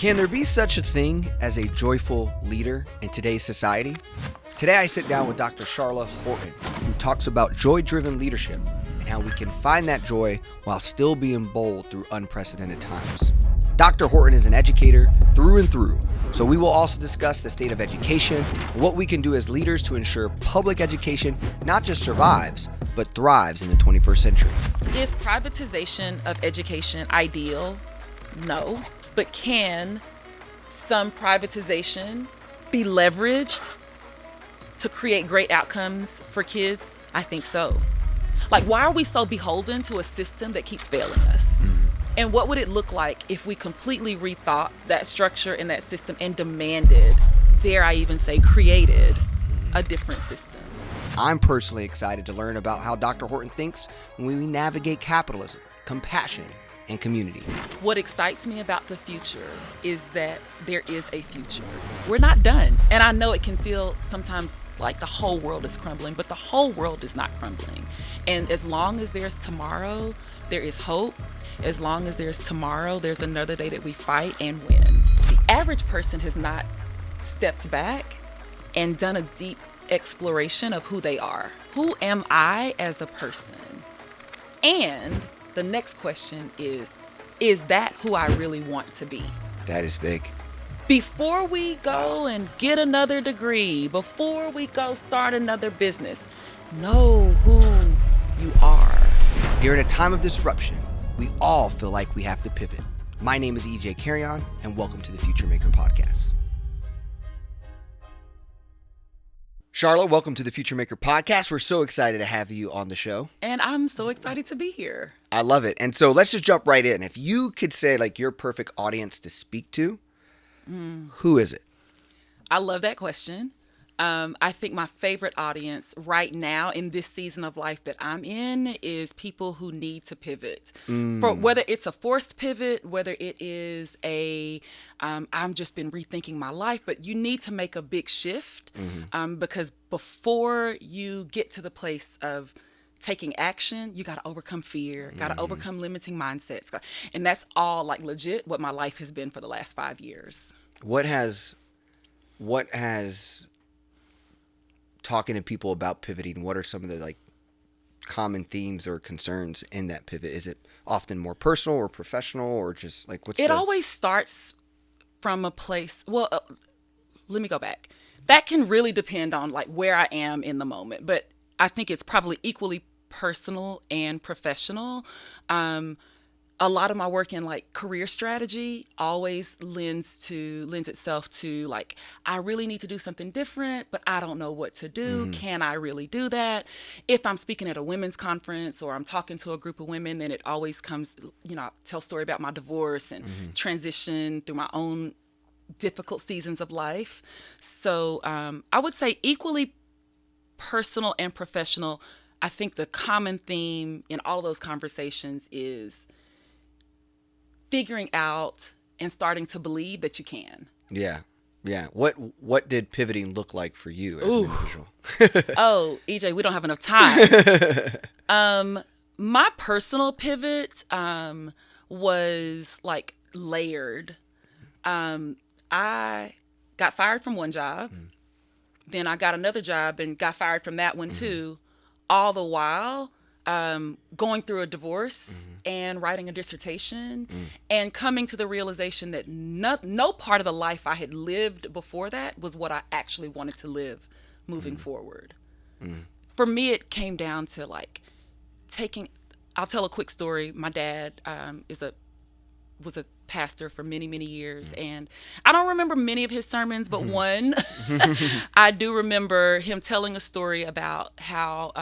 Can there be such a thing as a joyful leader in today's society? Today I sit down with Dr. Sharla Horton, who talks about joy-driven leadership and how we can find that joy while still being bold through unprecedented times. Dr. Horton is an educator through and through, so we will also discuss the state of education and what we can do as leaders to ensure public education not just survives, but thrives in the 21st century. Is privatization of education ideal? No. But can some privatization be leveraged to create great outcomes for kids? I think so. Like, why are we so beholden to a system that keeps failing us? And what would it look like if we completely rethought that structure and that system and demanded, dare I even say, created a different system? I'm personally excited to learn about how Dr. Horton thinks when we navigate capitalism, compassion, and community. What excites me about the future is that there is a future. We're not done. And I know it can feel sometimes like the whole world is crumbling, but the whole world is not crumbling. And as long as there's tomorrow, there is hope. As long as there's tomorrow, there's another day that we fight and win. The average person has not stepped back and done a deep exploration of who they are. Who am I as a person? And the next question is that who I really want to be? That is big. Before we go and get another degree, before we go start another business, know who you are. During a time of disruption, we all feel like we have to pivot. My name is EJ Carrion, and welcome to the Future Maker Podcast. Sharla, welcome to the Future Maker Podcast. We're so excited to have you on the show. And I'm so excited to be here. I love it. And so let's just jump right in. If you could say like your perfect audience to speak to, who is it? I love that question. I think my favorite audience right now in this season of life that I'm in is people who need to pivot. For whether it's a forced pivot, whether it is I'm just been rethinking my life, but you need to make a big shift because before you get to the place of taking action, you got to overcome fear, got to overcome limiting mindsets. And that's all like legit what my life has been for the last 5 years. What has talking to people about pivoting, what are some of the like common themes or concerns in that pivot? Is it often more personal or professional, or just like It always starts from a place, let me go back. That can really depend on like where I am in the moment, but I think it's probably equally personal and professional. A lot of my work in like career strategy always lends itself to like, I really need to do something different, but I don't know what to do. Can I really do that? If I'm speaking at a women's conference or I'm talking to a group of women, then it always comes, I tell a story about my divorce and transition through my own difficult seasons of life. So I would say equally personal and professional. I think the common theme in all those conversations is figuring out and starting to believe that you can. Yeah. What did pivoting look like for you as an individual? Oh, EJ, we don't have enough time. My personal pivot was like layered. I got fired from one job. Then I got another job and got fired from that one too. All the while going through a divorce and writing a dissertation and coming to the realization that no part of the life I had lived before that was what I actually wanted to live moving forward. For me, it came down to like I'll tell a quick story. My dad was a pastor for many, many years. And I don't remember many of his sermons, but one, I do remember him telling a story about how,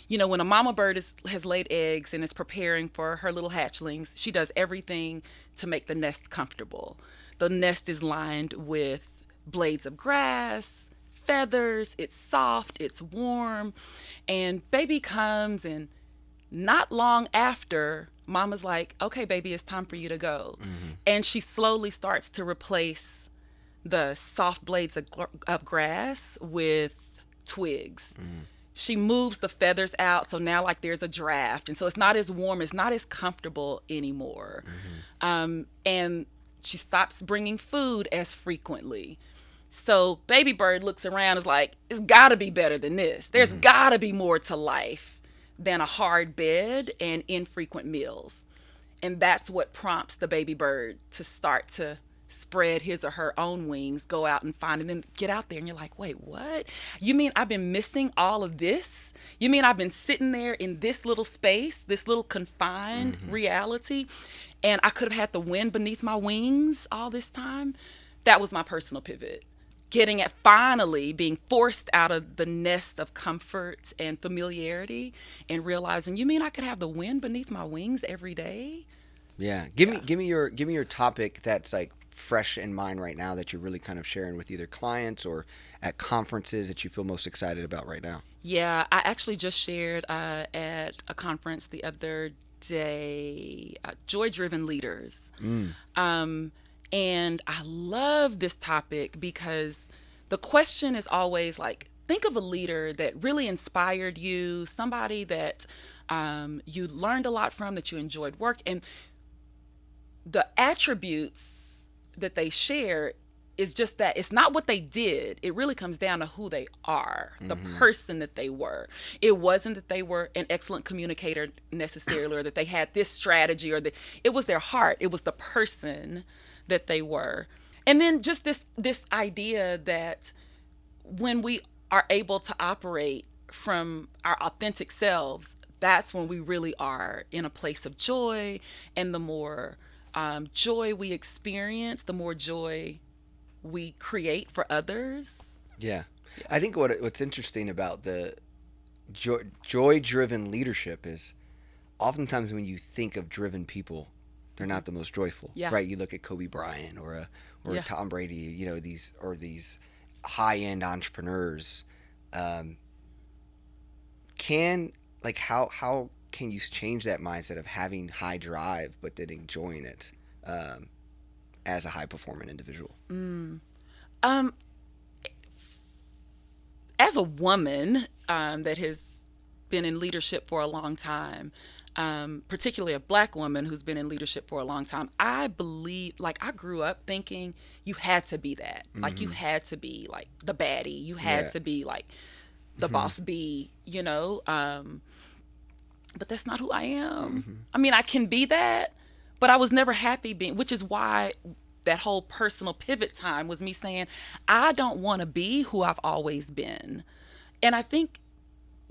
when a mama bird has laid eggs and is preparing for her little hatchlings, she does everything to make the nest comfortable. The nest is lined with blades of grass, feathers, it's soft, it's warm, and baby comes, and not long after, mama's like, okay, baby, it's time for you to go. And she slowly starts to replace the soft blades of grass with twigs. She moves the feathers out, so now like there's a draft, and so it's not as warm, it's not as comfortable anymore. And She stops bringing food as frequently. So baby bird looks around, is like, it's got to be better than this. There's got to be more to life than a hard bed and infrequent meals. And that's what prompts the baby bird to start to spread his or her own wings, go out and find, and then get out there and you're like, wait, what? You mean I've been missing all of this? You mean I've been sitting there in this little space, this little confined reality, and I could have had the wind beneath my wings all this time? That was my personal pivot. Getting at finally being forced out of the nest of comfort and familiarity and realizing, you mean I could have the wind beneath my wings every day? Yeah. Give me your topic that's like fresh in mind right now that you're really kind of sharing with either clients or at conferences that you feel most excited about right now. Yeah, I actually just shared at a conference the other day, Joy-Driven Leaders. And I love this topic because the question is always like, think of a leader that really inspired you, somebody that you learned a lot from, that you enjoyed work. And the attributes that they share is just that it's not what they did. It really comes down to who they are, the person that they were. It wasn't that they were an excellent communicator necessarily, or that they had this strategy, or that it was their heart. It was the person that they were. And then just this idea that when we are able to operate from our authentic selves, that's when we really are in a place of joy. And the more joy we experience, the more joy we create for others. Yeah. I think what's interesting about the joy-driven leadership is oftentimes when you think of driven people, they're not the most joyful, right? You look at Kobe Bryant or a Tom Brady, you know, these high-end entrepreneurs. How can you change that mindset of having high drive but then enjoying it as a high-performing individual? As a woman that has been in leadership for a long time, particularly a Black woman who's been in leadership for a long time, I believe, like, I grew up thinking you had to be that. Like, you had to be, like, the baddie. You had to be, like, the boss bee, you know? But that's not who I am. I mean, I can be that, but I was never happy being, which is why that whole personal pivot time was me saying, I don't want to be who I've always been. And I think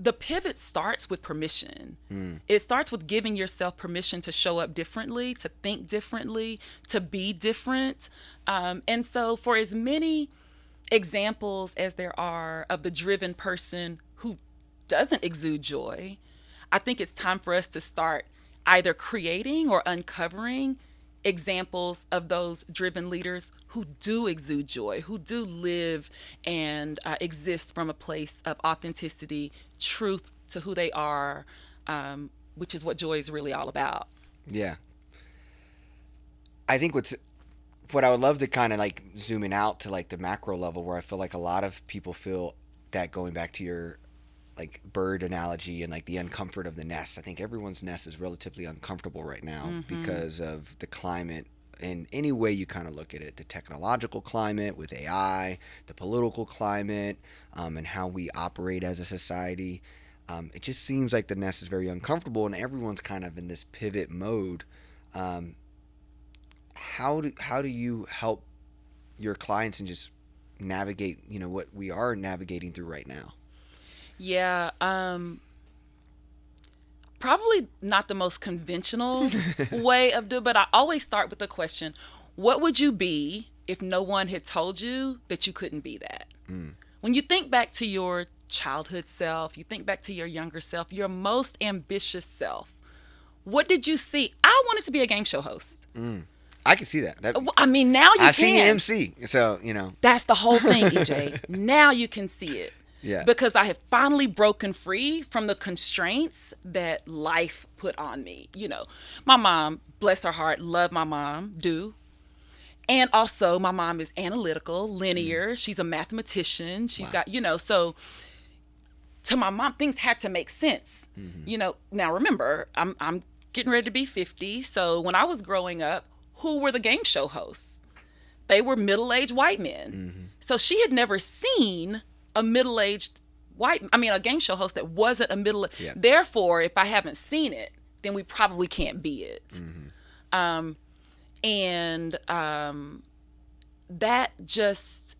the pivot starts with permission. It starts with giving yourself permission to show up differently, to think differently, to be different. And so for as many examples as there are of the driven person who doesn't exude joy, I think it's time for us to start either creating or uncovering examples of those driven leaders who do exude joy, who do live and exist from a place of authenticity, truth to who they are, which is what joy is really all about. Yeah. I think what I would love to kind of like zooming out to like the macro level, where I feel like a lot of people feel that, going back to your like bird analogy and like the uncomfort of the nest. I think everyone's nest is relatively uncomfortable right now because of the climate in any way you kind of look at it, the technological climate with AI, the political climate, and how we operate as a society. It just seems like the nest is very uncomfortable and everyone's kind of in this pivot mode. How do you help your clients and just navigate, you know, what we are navigating through right now? Yeah, probably not the most conventional way of doing, but I always start with the question, what would you be if no one had told you that you couldn't be that? When you think back to your childhood self, you think back to your younger self, your most ambitious self, what did you see? I wanted to be a game show host. I can see that. I mean, now you can. I've seen you MC, so, you know. That's the whole thing, EJ. Now you can see it. Yeah. Because I have finally broken free from the constraints that life put on me. You know, my mom, bless her heart, love my mom, do. And also my mom is analytical, linear. She's a mathematician. She's got, you know, so to my mom, things had to make sense. You know, now remember, I'm getting ready to be 50. So when I was growing up, who were the game show hosts. They were middle-aged white men. So she had never seen a middle-aged a game show host that wasn't a Yeah. Therefore, if I haven't seen it, then we probably can't be it. That just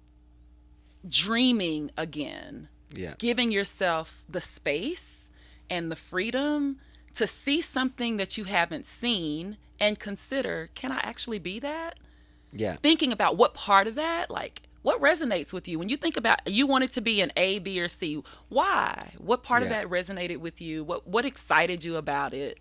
dreaming again, Yeah. giving yourself the space and the freedom to see something that you haven't seen and consider, can I actually be that? Yeah. Thinking about what part of that, like what resonates with you when you think about you wanted to be an A, B, or C. Why? What part of Yeah. that resonated with you? What excited you about it?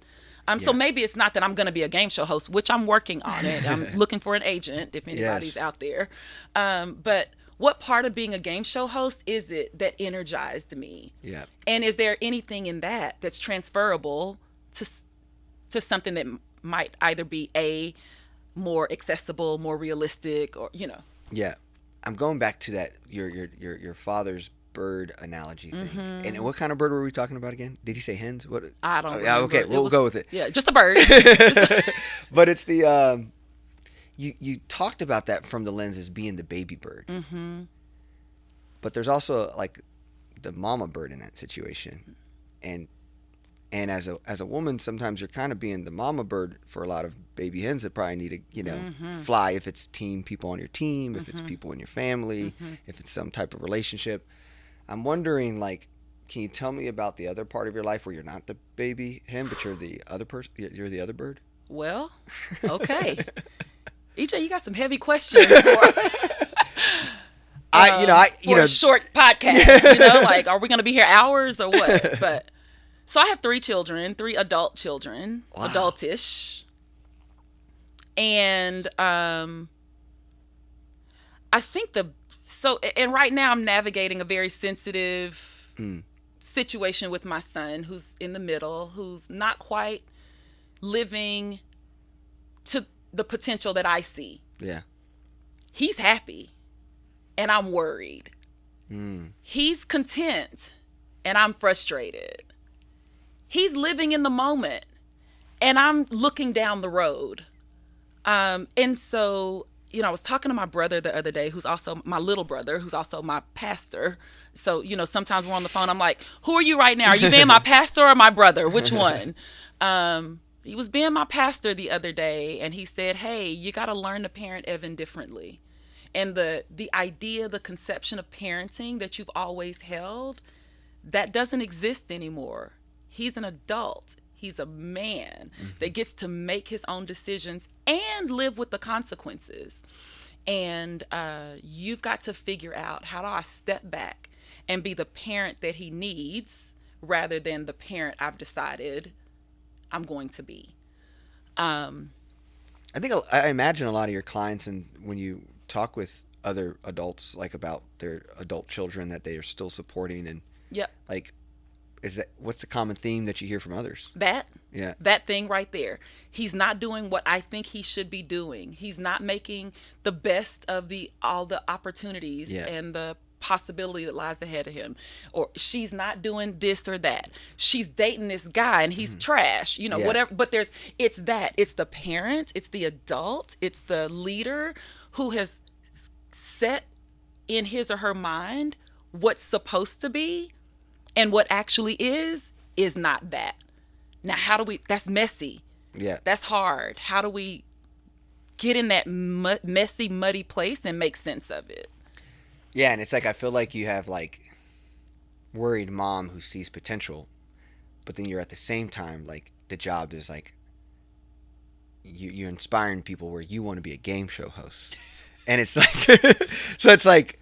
Yeah. So maybe it's not that I'm going to be a game show host, which I'm working on it. I'm looking for an agent if anybody's Yes. out there. But what part of being a game show host is it that energized me? Yeah. And is there anything in that that's transferable to something that might either be more accessible, more realistic, or Yeah. I'm going back to that your father's bird analogy thing. And what kind of bird were we talking about again? Did he say hens? What? I don't Yeah, remember. okay, we'll go with it. Yeah, just a bird. But it's the you talked about that from the lens as being the baby bird. But there's also like the mama bird in that situation. And as a woman, sometimes you're kind of being the mama bird for a lot of baby hens that probably need to, fly if it's people on your team, if it's people in your family, if it's some type of relationship. I'm wondering, like, can you tell me about the other part of your life where you're not the baby hen, but you're the other person? You're the other bird. Well, okay. EJ, you got some heavy questions for a short podcast. Like, are we going to be here hours or what? But so I have 3 children, 3 adult children, Wow. adultish, and I think and right now I'm navigating a very sensitive situation with my son, who's in the middle, who's not quite living to the potential that I see. Yeah. He's happy, and I'm worried. He's content, and I'm frustrated. He's living in the moment, and I'm looking down the road. And so, I was talking to my brother the other day, who's also my little brother, who's also my pastor. So, sometimes we're on the phone. I'm like, who are you right now? Are you being my pastor or my brother? Which one? He was being my pastor the other day, and he said, hey, you got to learn to parent Evan differently. And the idea, the conception of parenting that you've always held, that doesn't exist anymore. He's an adult. He's a man that gets to make his own decisions and live with the consequences. And you've got to figure out, how do I step back and be the parent that he needs rather than the parent I've decided I'm going to be. I imagine a lot of your clients, and when you talk with other adults, like about their adult children that they are still supporting, and Yep. like, what's the common theme that you hear from others? That thing right there. He's not doing what I think he should be doing. He's not making the best of all the opportunities and the possibility that lies ahead of him. Or she's not doing this or that. She's dating this guy and he's trash, whatever. But it's the parent, it's the adult, it's the leader who has set in his or her mind what's supposed to be, and what actually is not that. Now, that's messy. Yeah. That's hard. How do we get in that messy, muddy place and make sense of it? Yeah, and it's like, I feel like you have like worried mom who sees potential, but then you're at the same time, like, the job is like, you're inspiring people where you want to be a game show host. And it's like, so it's like,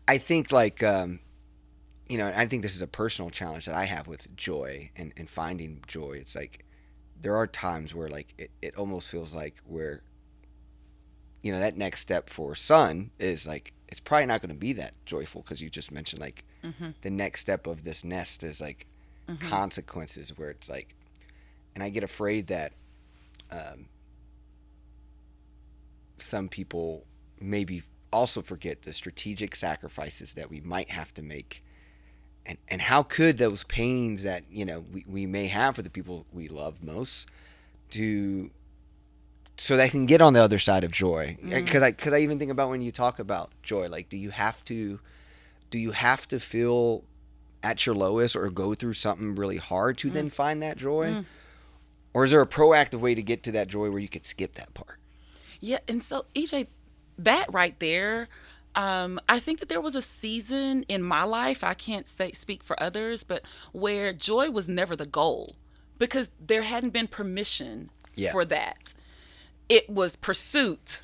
I think like, I think this is a personal challenge that I have with joy and finding joy. It's like, there are times where like it almost feels like where, that next step for son is like, it's probably not going to be that joyful, because you just mentioned like the next step of this nest is like consequences, where it's like, and I get afraid that some people maybe also forget the strategic sacrifices that we might have to make. And how could those pains that, we may have for the people we love most to so they can get on the other side of joy. Because I even think about when you talk about joy, like do you have to feel at your lowest or go through something really hard to then find that joy? Or is there a proactive way to get to that joy where you could skip that part? Yeah, and so EJ, that right there, I think that there was a season in my life, I can't speak for others, but where joy was never the goal because there hadn't been permission for that. It was pursuit.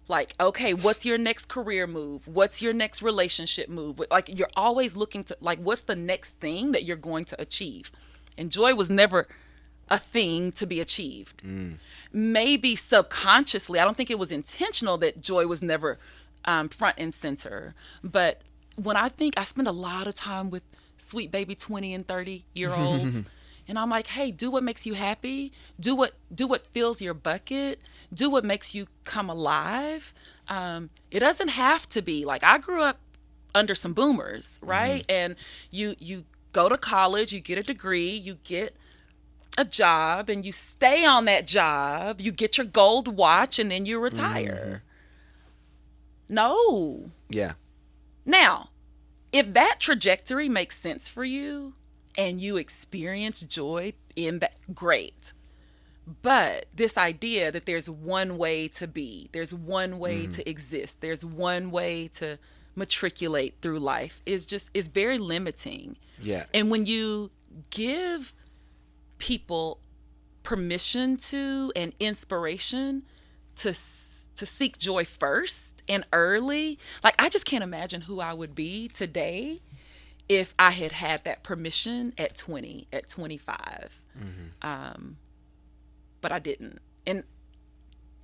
Like, okay, what's your next career move? What's your next relationship move? Like, you're always looking to, like, what's the next thing that you're going to achieve? And joy was never a thing to be achieved. Maybe subconsciously, I don't think it was intentional that joy was never front and center. But when I spend a lot of time with sweet baby 20 and 30-year-olds, and I'm like, hey, do what makes you happy. Do what fills your bucket. Do what makes you come alive. It doesn't have to be like, I grew up under some boomers, right? And you go to college, you get a degree, you get a job, and you stay on that job, you get your gold watch, and then you retire. No. Yeah. Now, if that trajectory makes sense for you and you experience joy in that, great. But this idea that there's one way to be, there's one way to exist, there's one way to matriculate through life is very limiting. Yeah. And when you give people permission to and inspiration to seek joy first and early, like I just can't imagine who I would be today if I had that permission at 20, at 25. But I didn't. And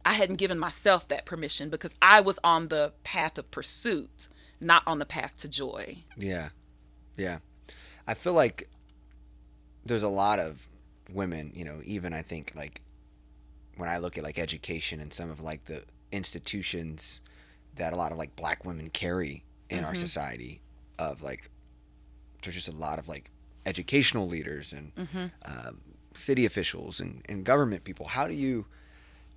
I hadn't given myself that permission because I was on the path of pursuit, not on the path to joy. Yeah. Yeah. I feel like there's a lot of women, even I think like when I look at like education and some of like the institutions that a lot of like black women carry in our society, of like there's just a lot of like educational leaders and city officials and government people. How do you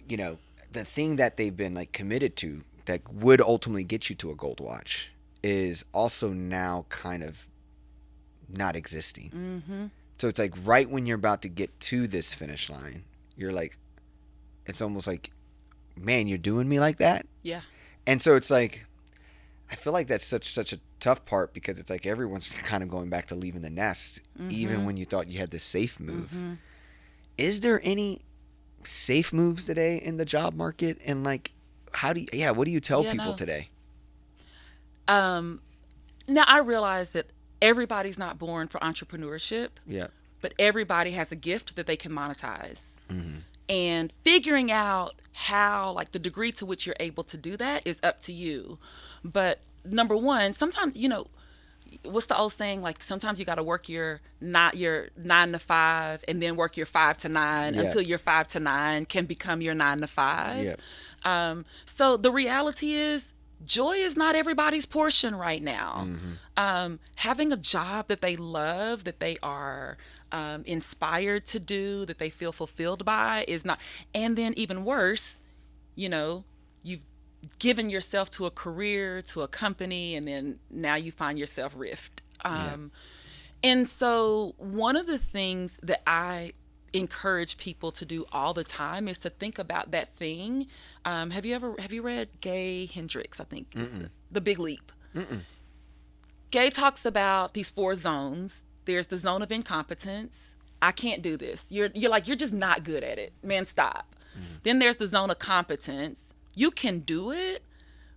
the thing that they've been like committed to that would ultimately get you to a gold watch is also now kind of not existing. So it's like right when you're about to get to this finish line, you're like, it's almost like, man, you're doing me like that? Yeah. And so it's like, I feel like that's such a tough part because it's like everyone's kind of going back to leaving the nest, even when you thought you had this safe move. Is there any safe moves today in the job market? And like, what do you tell people today? Now I realize that everybody's not born for entrepreneurship. Yeah. But everybody has a gift that they can monetize. And figuring out how, like the degree to which you're able to do that is up to you. But number one, sometimes, what's the old saying? Like sometimes you got to work your 9 to 5 and then work your 5 to 9 until your 5 to 9 can become your 9 to 5. Yeah. So the reality is joy is not everybody's portion right now. Having a job that they love, that they are inspired to do, that they feel fulfilled by is not. And then even worse, you've given yourself to a career, to a company, and then now you find yourself rift. And so one of the things that I encourage people to do all the time is to think about that thing. Have you read Gay Hendricks? I think it's The Big Leap. Gay talks about these 4 zones. There's the zone of incompetence. I can't do this. You're just not good at it. Man, stop. Then there's the zone of competence. You can do it,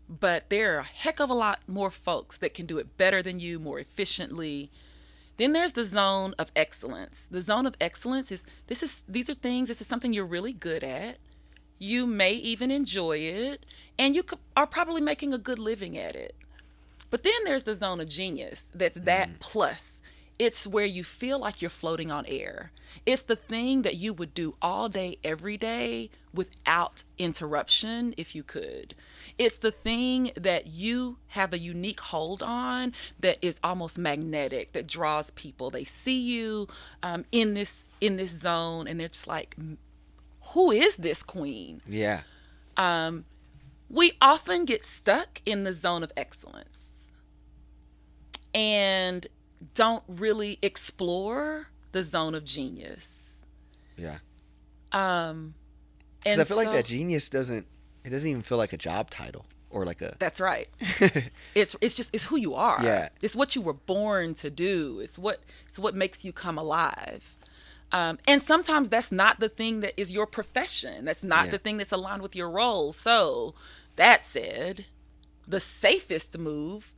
but there are a heck of a lot more folks that can do it better than you, more efficiently. Then there's the zone of excellence. The zone of excellence is this is something you're really good at. You may even enjoy it, and you are probably making a good living at it. But then there's the zone of genius. That's that plus. It's where you feel like you're floating on air. It's the thing that you would do all day, every day without interruption if you could. It's the thing that you have a unique hold on that is almost magnetic, that draws people. They see you in this zone and they're just like, who is this queen? Yeah. We often get stuck in the zone of excellence and don't really explore the zone of genius. Yeah. And Because I feel like so- that genius doesn't even feel like a job title or like a. That's right. It's who you are. Yeah. It's what you were born to do. It's what makes you come alive. And sometimes that's not the thing that is your profession. That's not the thing that's aligned with your role. So that said, the safest move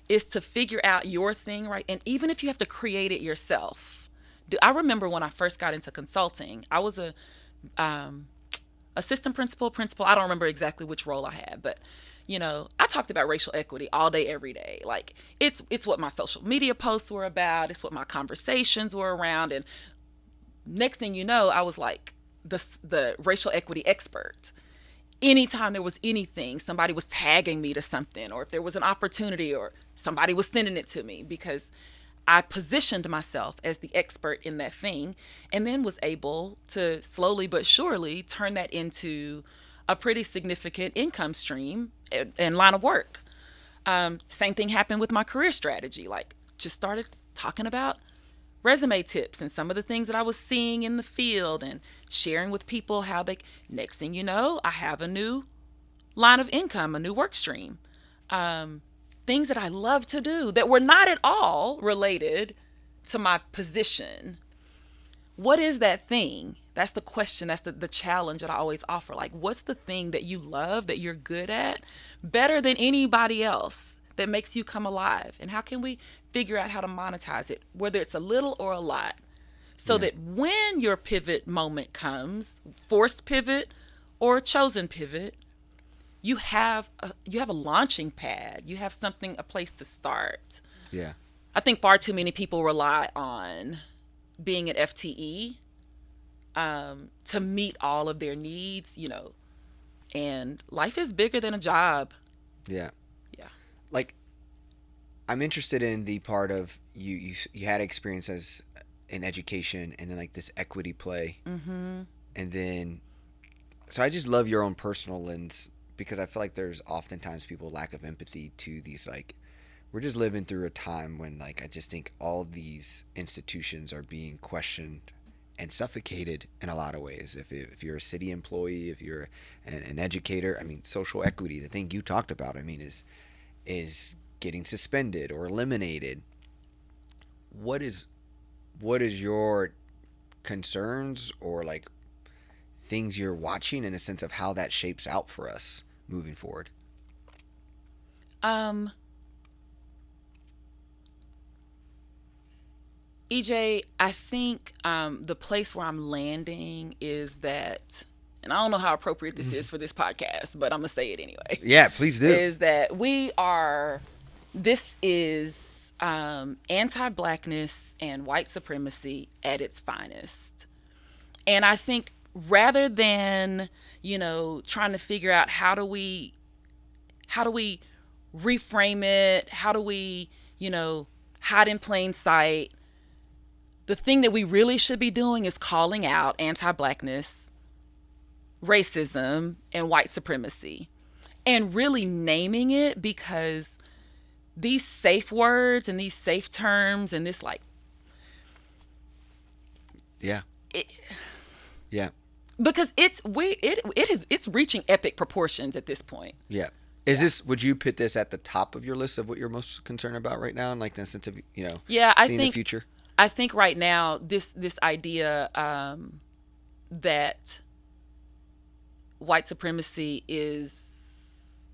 is to figure out your thing, right? And even if you have to create it yourself. I remember when I first got into consulting, I was a assistant principal. I don't remember exactly which role I had, but I talked about racial equity all day, every day. Like it's what my social media posts were about. It's what my conversations were around. And next thing you know, I was like the racial equity expert. Anytime there was anything, somebody was tagging me to something, or if there was an opportunity, or somebody was sending it to me, because I positioned myself as the expert in that thing, and then was able to slowly but surely turn that into a pretty significant income stream and line of work. Same thing happened with my career strategy. Like, just started talking about resume tips and some of the things that I was seeing in the field and sharing with people how next thing you know, I have a new line of income, a new work stream. Things that I love to do that were not at all related to my position. What is that thing? That's the question. That's the challenge that I always offer. Like, what's the thing that you love, that you're good at, better than anybody else, that makes you come alive? And how can we figure out how to monetize it, whether it's a little or a lot, so that when your pivot moment comes, forced pivot or chosen pivot, you have a launching pad. You have a place to start. Yeah. I think far too many people rely on being an FTE to meet all of their needs, and life is bigger than a job. Yeah. Yeah. Like, I'm interested in the part of you had experience as in education, and then like this equity play. Mm-hmm. And then, so I just love your own personal lens, because I feel like there's oftentimes people lack of empathy to these, like, we're just living through a time when, like, I just think all these institutions are being questioned and suffocated in a lot of ways. If you're a city employee, if you're an educator, I mean, social equity, the thing you talked about, I mean, is getting suspended or eliminated. What is your concerns, or like things you're watching in a sense of how that shapes out for us moving forward? EJ, I think the place where I'm landing is that, and I don't know how appropriate this is for this podcast, but I'm going to say it anyway. Yeah, please do. Is that this is anti-Blackness and white supremacy at its finest. And I think rather than, trying to figure out how do we reframe it, how do we, hide in plain sight, the thing that we really should be doing is calling out anti-Blackness, racism, and white supremacy, and really naming it, because these safe words and these safe terms and this, like, Yeah. Yeah. Because it's reaching epic proportions at this point. Yeah. Would you put this at the top of your list of what you're most concerned about right now, and like in the sense of, seeing the future? I think right now this idea that white supremacy is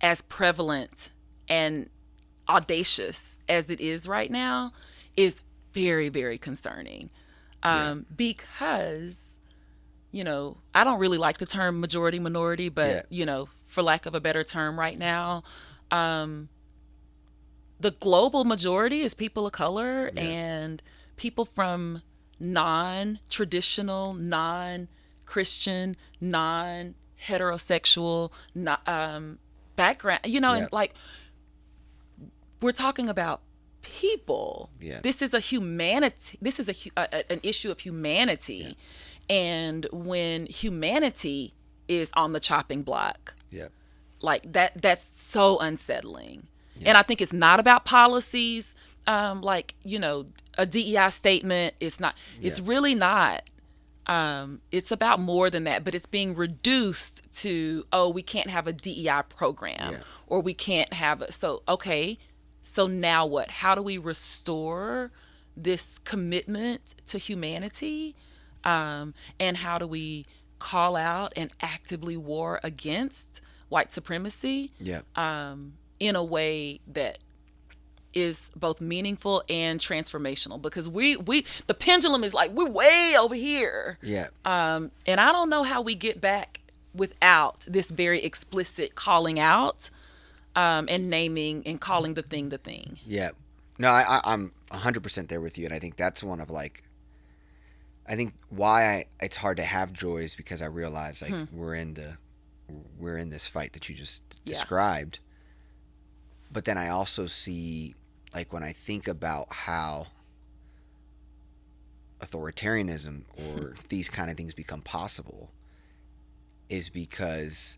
as prevalent and audacious as it is right now is very, very concerning. Because, I don't really like the term majority minority, but, for lack of a better term right now, the global majority is people of color and people from non-traditional, non-Christian, non-heterosexual background, and like, we're talking about people. Yeah. This is a humanity. This is an issue of humanity. Yeah. And when humanity is on the chopping block, yeah, like that's so unsettling. Yeah. And I think it's not about policies. Like, a DEI statement. It's not. Yeah. It's really not. It's about more than that, but it's being reduced to, we can't have a DEI program, yeah. or we can't have so now what? How do we restore this commitment to humanity? And how do we call out and actively war against white supremacy? Yeah. In a way that is both meaningful and transformational, because the pendulum is like, we're way over here. Yeah. And I don't know how we get back without this very explicit calling out, and naming and calling the thing. Yeah. No, I'm 100% there with you. And I think that's one of I think why it's hard to have joy is because I realize we're in this fight that you just described. But then I also see, when I think about how authoritarianism or these kind of things become possible, is because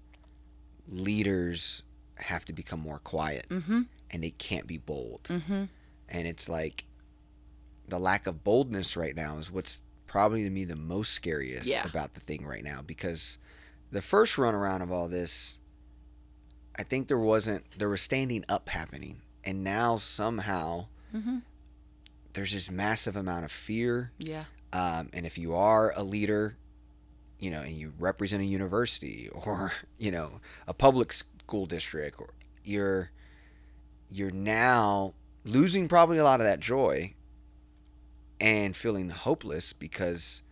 leaders have to become more quiet, mm-hmm. and they can't be bold. Mm-hmm. And it's the lack of boldness right now is what's probably to me the most scariest about the thing right now, because the first run around of all this, I think there was standing up happening, and now somehow mm-hmm. there's this massive amount of fear. Yeah. And if you are a leader, and you represent a university or a public school district, or you're now losing probably a lot of that joy and feeling hopeless because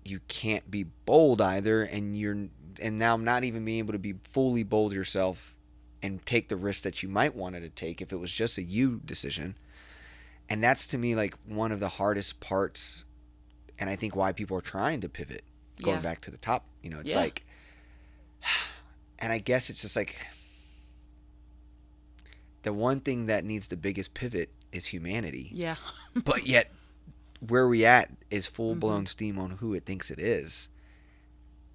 you can't be bold either, and now not even being able to be fully bold yourself and take the risk that you might wanted to take if it was just a you decision. And that's, to me, one of the hardest parts, and I think why people are trying to pivot, going back to the top. It's and I guess it's just the one thing that needs the biggest pivot is humanity. Yeah. But yet where we at is full-blown mm-hmm. steam on who it thinks it is.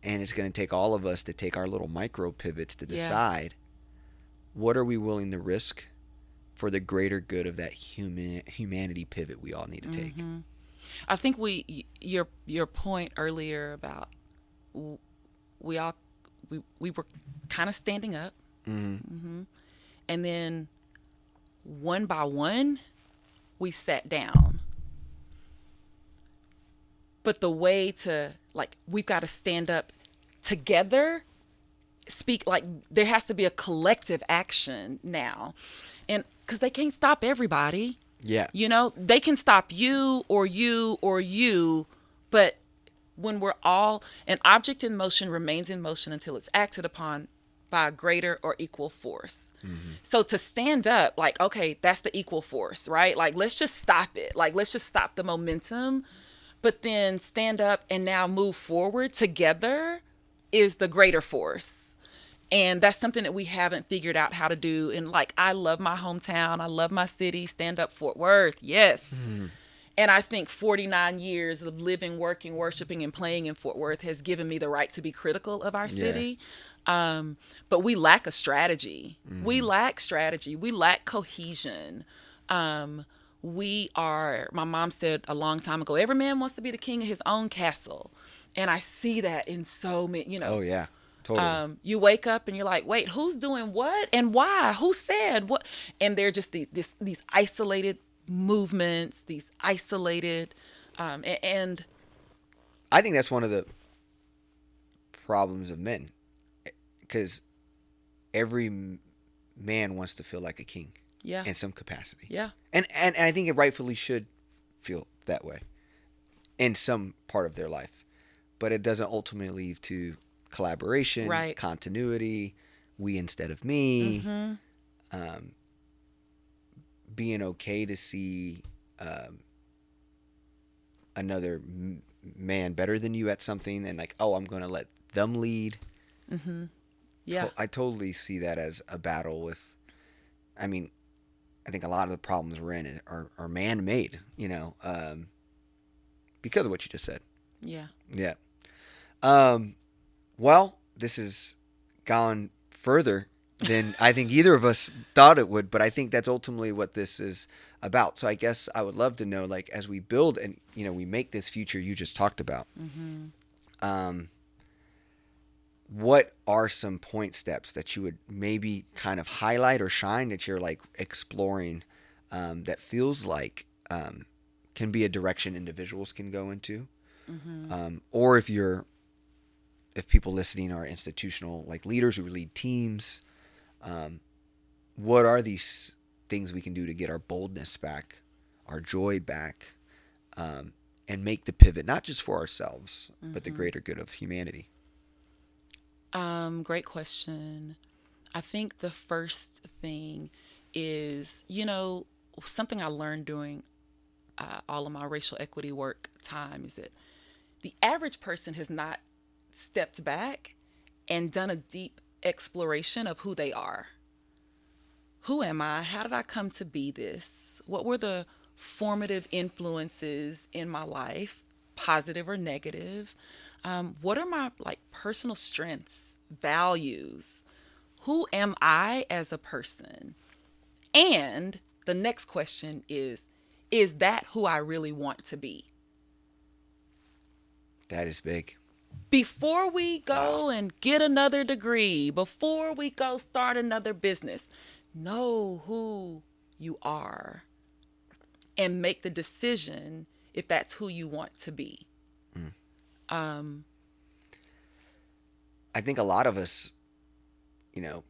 And it's going to take all of us to take our little micro pivots to decide what are we willing to risk for the greater good of that humanity pivot we all need to take. Mm-hmm. I think your point earlier about we were kind of standing up, Mm-hmm. Mm-hmm. and then one by one we sat down. But the way to we've got to stand up together, speak, there has to be a collective action now, and because they can't stop everybody. Yeah. They can stop you or you or you, but when we're all, an object in motion remains in motion until it's acted upon by a greater or equal force. Mm-hmm. So to stand up, okay, that's the equal force, right? Let's just stop it. Let's just stop the momentum. But then stand up and now move forward together is the greater force. And that's something that we haven't figured out how to do. And I love my hometown. I love my city. Stand up Fort Worth. Yes. Mm-hmm. And I think 49 years of living, working, worshiping, and playing in Fort Worth has given me the right to be critical of our city. But we lack a strategy. Mm-hmm. We lack strategy. We lack cohesion. My mom said a long time ago, every man wants to be the king of his own castle. And I see that in so many, Oh, yeah. Totally. You wake up and you're like, wait, who's doing what and why? Who said what? And they're just these isolated movements, these isolated, and I think that's one of the problems of men, because every man wants to feel like a king. Yeah. In some capacity. Yeah. And I think it rightfully should feel that way in some part of their life. But it doesn't ultimately lead to collaboration, right. Continuity, we instead of me, mm-hmm. Being okay to see another man better than you at something, and I'm going to let them lead. Mm-hmm. Yeah. I totally see that as a battle with, I think a lot of the problems we're in are man-made, because of what you just said. Yeah. Yeah. Well, this has gone further than I think either of us thought it would, but I think that's ultimately what this is about. So I guess I would love to know, like, as we build and, we make this future you just talked about, what are some point steps that you would maybe kind of highlight or shine that you're like exploring, that feels like can be a direction individuals can go into? Or if people listening are institutional, like leaders who lead teams, what are these things we can do to get our boldness back, our joy back, and make the pivot, not just for ourselves, but the greater good of humanity? Great question. I think the first thing is, something I learned during all of my racial equity work time is that the average person has not stepped back and done a deep exploration of who they are. Who am I? How did I come to be this? What were the formative influences in my life, positive or negative? What are my personal strengths, values? Who am I as a person? And the next question is that who I really want to be? That is big. Before we go and get another degree, before we go start another business, know who you are and make the decision if that's who you want to be. I think a lot of us,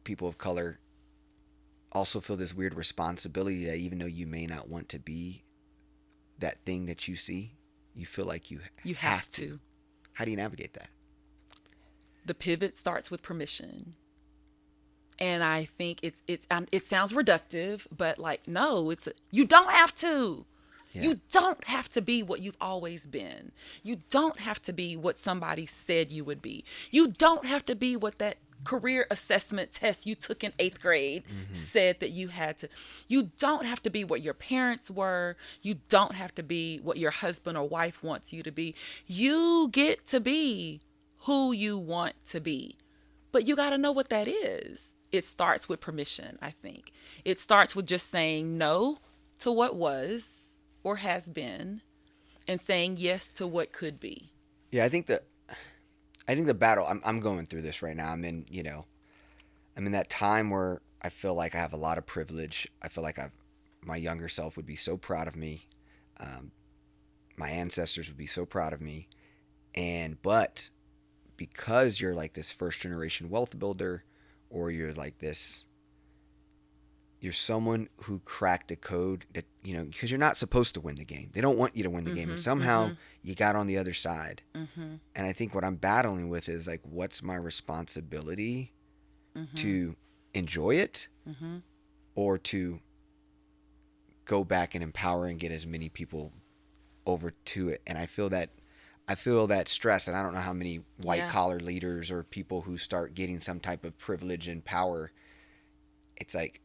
people of color, also feel this weird responsibility that even though you may not want to be that thing that you see, you feel like you have to. How do you navigate that? The pivot starts with permission. And I think it sounds reductive, but no, you don't have to. Yeah. You don't have to be what you've always been. You don't have to be what somebody said you would be. You don't have to be what that career assessment test you took in 8th grade said that you had to. You don't have to be what your parents were. You don't have to be what your husband or wife wants you to be. You get to be who you want to be. But you got to know what that is. It starts with permission, I think. It starts with just saying no to what was or has been and saying yes to what could be. Yeah, I think the battle, I'm going through this right now. I'm in that time where I feel like I have a lot of privilege. I feel like my younger self would be so proud of me. My ancestors would be so proud of me. But because you're like this first generation wealth builder, or you're someone who cracked a code that, because you're not supposed to win the game. They don't want you to win the game. And somehow you got on the other side. And I think what I'm battling with is what's my responsibility to enjoy it or to go back and empower and get as many people over to it. And I feel that stress, and I don't know how many white collar leaders or people who start getting some type of privilege and power. It's like,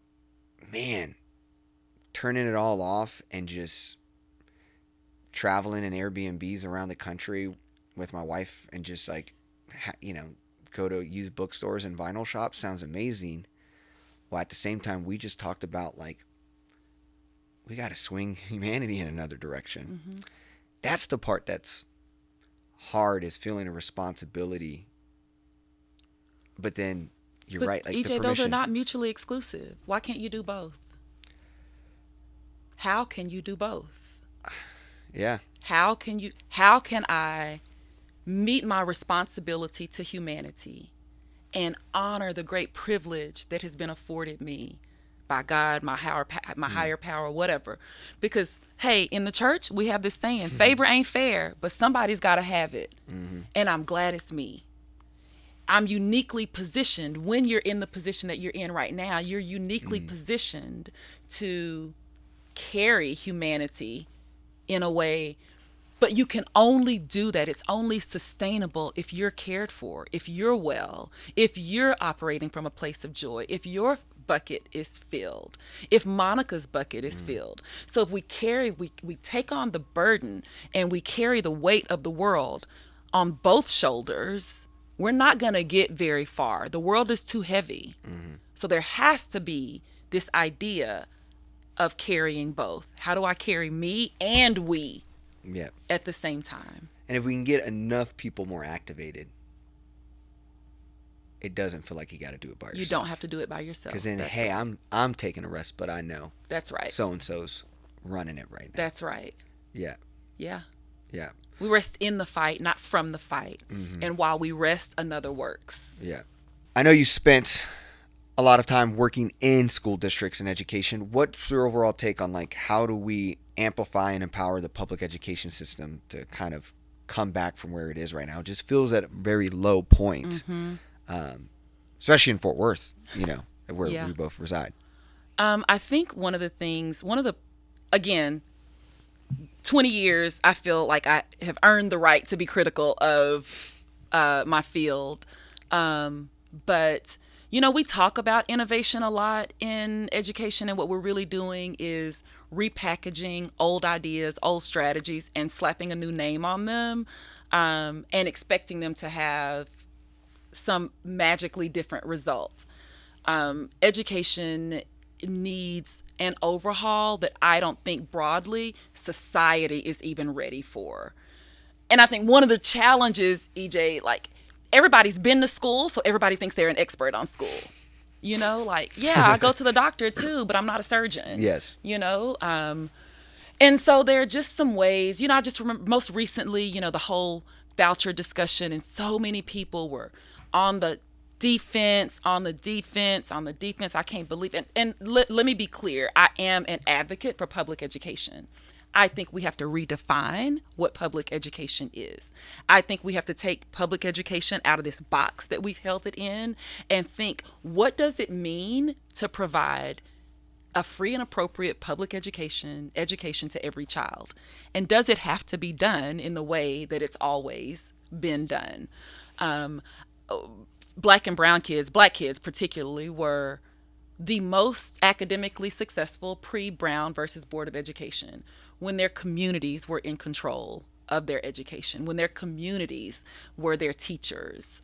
man, turning it all off and just traveling in Airbnbs around the country with my wife and just go to used bookstores and vinyl shops sounds amazing. Well, at the same time, we just talked about we got to swing humanity in another direction. That's the part that's hard, is feeling a responsibility. But then you're right. EJ, those are not mutually exclusive. Why can't you do both? How can you do both? Yeah. How can I meet my responsibility to humanity and honor the great privilege that has been afforded me by God, my higher power, whatever? Because, hey, in the church, we have this saying, favor ain't fair, but somebody's got to have it. And I'm glad it's me. I'm uniquely positioned. When you're in the position that you're in right now, you're uniquely positioned to carry humanity in a way. But you can only do that. It's only sustainable if you're cared for, if you're well, if you're operating from a place of joy, if your bucket is filled, if Monica's bucket is filled. So if we take on the burden and we carry the weight of the world on both shoulders, we're not going to get very far. The world is too heavy. So there has to be this idea of carrying both. How do I carry me and we at the same time? And if we can get enough people more activated, it doesn't feel like you got to do it by yourself. You don't have to do it by yourself. Because then, That's hey, right. I'm taking a rest, but I know That's right. so-and-so's running it right now. That's right. Yeah. Yeah. Yeah. We rest in the fight, not from the fight. And while we rest, another works. Yeah. I know you spent a lot of time working in school districts and education. What's your overall take on, like, how do we amplify and empower the public education system to kind of come back from where it is right now? It just feels at a very low point, especially in Fort Worth, where we both reside. I think again, 20 years, I feel like I have earned the right to be critical of my field. But, we talk about innovation a lot in education, and what we're really doing is repackaging old ideas, old strategies, and slapping a new name on them, and expecting them to have some magically different result. Education needs an overhaul that I don't think broadly society is even ready for. And I think one of the challenges, EJ, like, everybody's been to school, so everybody thinks they're an expert on school. I go to the doctor too, but I'm not a surgeon. Yes. And so there are just some ways, I just remember most recently, the whole voucher discussion, and so many people were on the defense. I can't believe it. And let me be clear. I am an advocate for public education. I think we have to redefine what public education is. I think we have to take public education out of this box that we've held it in and think, what does it mean to provide a free and appropriate public education to every child? And does it have to be done in the way that it's always been done? Black kids particularly, were the most academically successful pre-Brown versus Board of Education when their communities were in control of their education, when their communities were their teachers,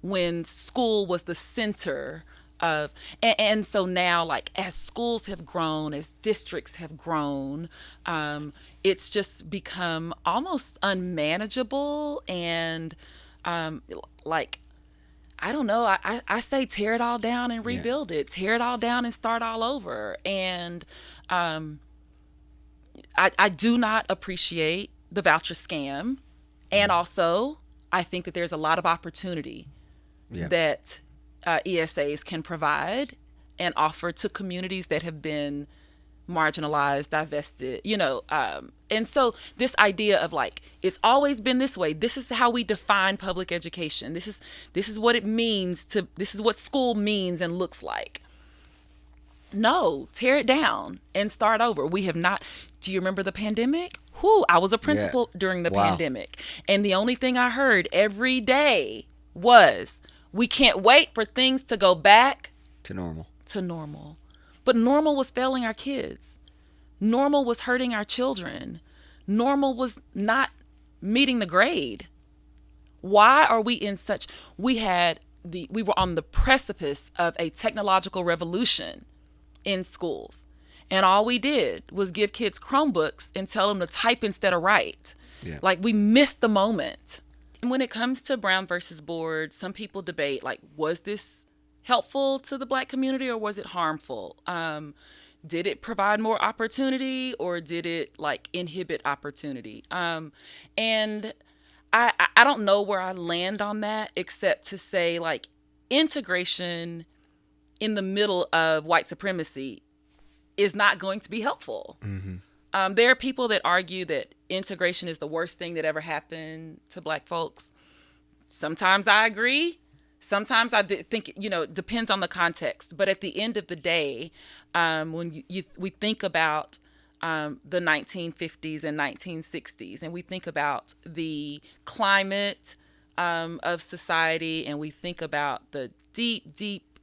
when school was the center of, and so now, like, as schools have grown, as districts have grown, it's just become almost unmanageable. And I don't know, I say tear it all down and rebuild it, tear it all down and start all over. And I do not appreciate the voucher scam. And also, I think that there's a lot of opportunity that ESAs can provide and offer to communities that have been marginalized, divested, and so this idea of, like, it's always been this way. This is how we define public education. This is what it means this is what school means and looks like. No, tear it down and start over. We have not. Do you remember the pandemic? I was a principal during the pandemic. And the only thing I heard every day was, we can't wait for things to go back to normal. But normal was failing our kids. Normal was hurting our children. Normal was not meeting the grade. Why are we in such, we were on the precipice of a technological revolution in schools. And all we did was give kids Chromebooks and tell them to type instead of write. Yeah. Like, we missed the moment. And when it comes to Brown versus Board, some people debate, like, was this helpful to the Black community or was it harmful? Did it provide more opportunity or did it, like, inhibit opportunity? And I don't know where I land on that, except to say, like, integration in the middle of white supremacy is not going to be helpful. There are people that argue that integration is the worst thing that ever happened to Black folks. Sometimes I agree. Sometimes I think, it depends on the context. But at the end of the day, when we think about the 1950s and 1960s, and we think about the climate of society, and we think about the deep